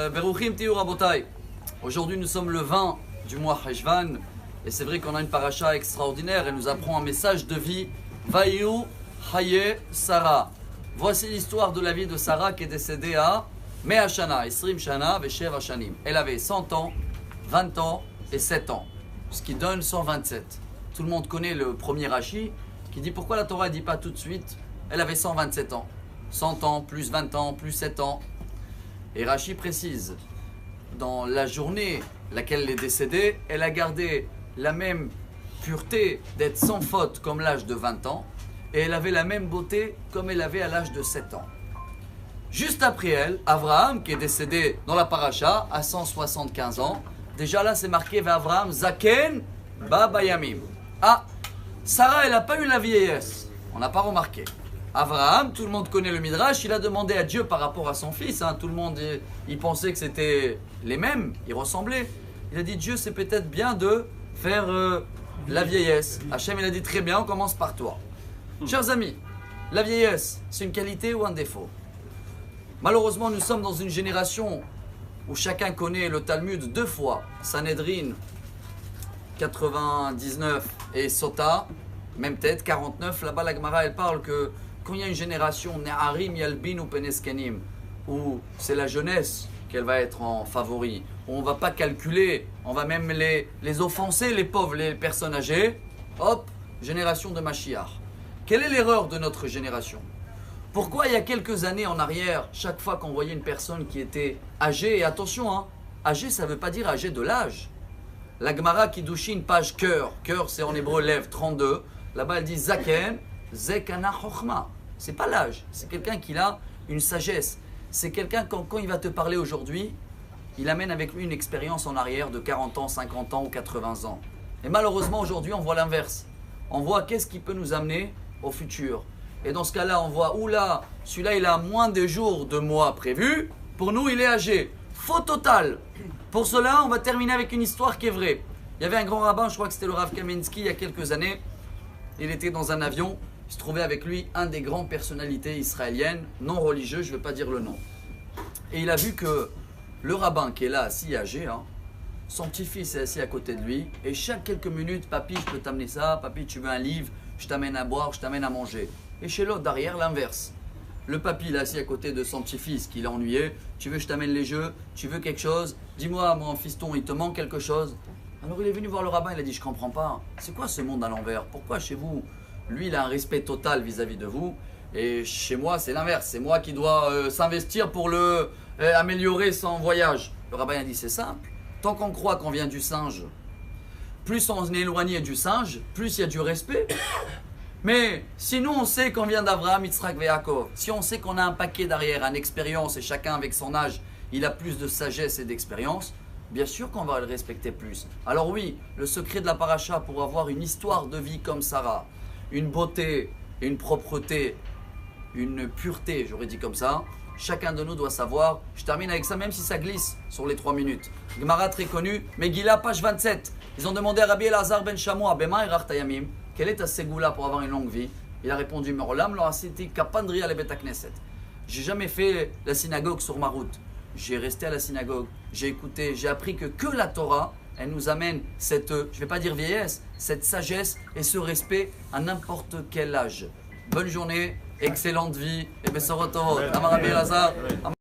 Beruchim Tiyu Rabotai. Aujourd'hui, nous sommes le 20 du mois Heshvan. Et c'est vrai qu'on a une paracha extraordinaire. Elle nous apprend un message de vie. Vayu Haye Sarah. Voici l'histoire de la vie de Sarah qui est décédée à Mea Shana, Esrim Shana, Veshev Hashanim. Elle avait 100 ans, 20 ans et 7 ans. Ce qui donne 127. Tout le monde connaît le premier Rashi qui dit pourquoi la Torah ne dit pas tout de suite. Elle avait 127 ans. 100 ans, plus 20 ans, plus 7 ans. Et Rashi précise, dans la journée laquelle elle est décédée, elle a gardé la même pureté d'être sans faute comme l'âge de 20 ans, et elle avait la même beauté comme elle avait à l'âge de 7 ans. Juste après elle, Avraham, qui est décédé dans la paracha à 175 ans, déjà là c'est marqué Avraham Zaken Babayamim. Ah, Sarah elle n'a pas eu la vieillesse, on n'a pas remarqué. Avraham, tout le monde connaît le Midrash, il a demandé à Dieu par rapport à son fils, tout le monde il pensait que c'était les mêmes, ils ressemblaient. Il a dit Dieu c'est peut-être bien de faire la vieillesse. Hachem il a dit très bien, on commence par toi. Chers amis, la vieillesse c'est une qualité ou un défaut? Malheureusement nous sommes dans une génération où chacun connaît le Talmud deux fois, Sanhedrin 99 et Sota, même tête, 49, là-bas la Gemara elle parle que quand il y a une génération, Ne'arim Yalbin ou Peneskenim, où c'est la jeunesse qu'elle va être en favori, où on ne va pas calculer, on va même les offenser, les pauvres, les personnes âgées, hop, génération de Mashiach. Quelle est l'erreur de notre génération? Pourquoi il y a quelques années en arrière, chaque fois qu'on voyait une personne qui était âgée, et attention, âgée ça ne veut pas dire âgée de l'âge. La Gemara Kiddushin, page cœur, cœur c'est en hébreu lèvres 32, là-bas elle dit Zaken, Zekana Chochma. C'est pas l'âge, c'est quelqu'un qui a une sagesse. C'est quelqu'un quand il va te parler aujourd'hui, il amène avec lui une expérience en arrière de 40 ans, 50 ans ou 80 ans. Et malheureusement aujourd'hui on voit l'inverse. On voit qu'est-ce qui peut nous amener au futur. Et dans ce cas-là on voit, oula, celui-là il a moins de jours, de mois prévus. Pour nous il est âgé. Faux total. Pour cela on va terminer avec une histoire qui est vraie. Il y avait un grand rabbin, je crois que c'était le Rav Kamensky il y a quelques années. Il était dans un avion. Il se trouvait avec lui un des grandes personnalités israéliennes, non religieux, je ne vais pas dire le nom. Et il a vu que le rabbin qui est là, assis âgé, son petit-fils est assis à côté de lui, et chaque quelques minutes, papy, je peux t'amener ça, papy, tu veux un livre, je t'amène à boire, je t'amène à manger. Et chez l'autre, derrière, l'inverse. Le papy, il est assis à côté de son petit-fils qui l'a ennuyé, tu veux que je t'amène les jeux, tu veux quelque chose, dis-moi, mon fiston, il te manque quelque chose. Alors il est venu voir le rabbin, il a dit, je comprends pas, c'est quoi ce monde à l'envers? Pourquoi chez vous lui, il a un respect total vis-à-vis de vous. Et chez moi, c'est l'inverse. C'est moi qui dois s'investir pour améliorer son voyage. Le rabbin a dit, c'est simple. Tant qu'on croit qu'on vient du singe, plus on est éloigné du singe, plus il y a du respect. Mais si nous, on sait qu'on vient d'Abraham, Yitzhak et Yaakov, si on sait qu'on a un paquet derrière, une expérience, et chacun avec son âge, il a plus de sagesse et d'expérience, bien sûr qu'on va le respecter plus. Alors oui, le secret de la paracha pour avoir une histoire de vie comme Sarah, une beauté, une propreté, une pureté, j'aurais dit comme ça. Chacun de nous doit savoir. Je termine avec ça, même si ça glisse sur les 3 minutes. Gemara très connue, Megillah, page 27. Ils ont demandé à Rabbi Elazar ben Shamoua, Bema Irach Tayamim, quelle est ta ségoula pour avoir une longue vie? Il a répondu, Merolam lo asiti kapandri ale bet hakneset. J'ai jamais fait la synagogue sur ma route. J'ai resté à la synagogue, j'ai écouté, j'ai appris que la Torah, elle nous amène cette, je ne vais pas dire vieillesse, cette sagesse et ce respect à n'importe quel âge. Bonne journée, excellente vie, et Bessorot Tovot. Amar Rabbi Elazar.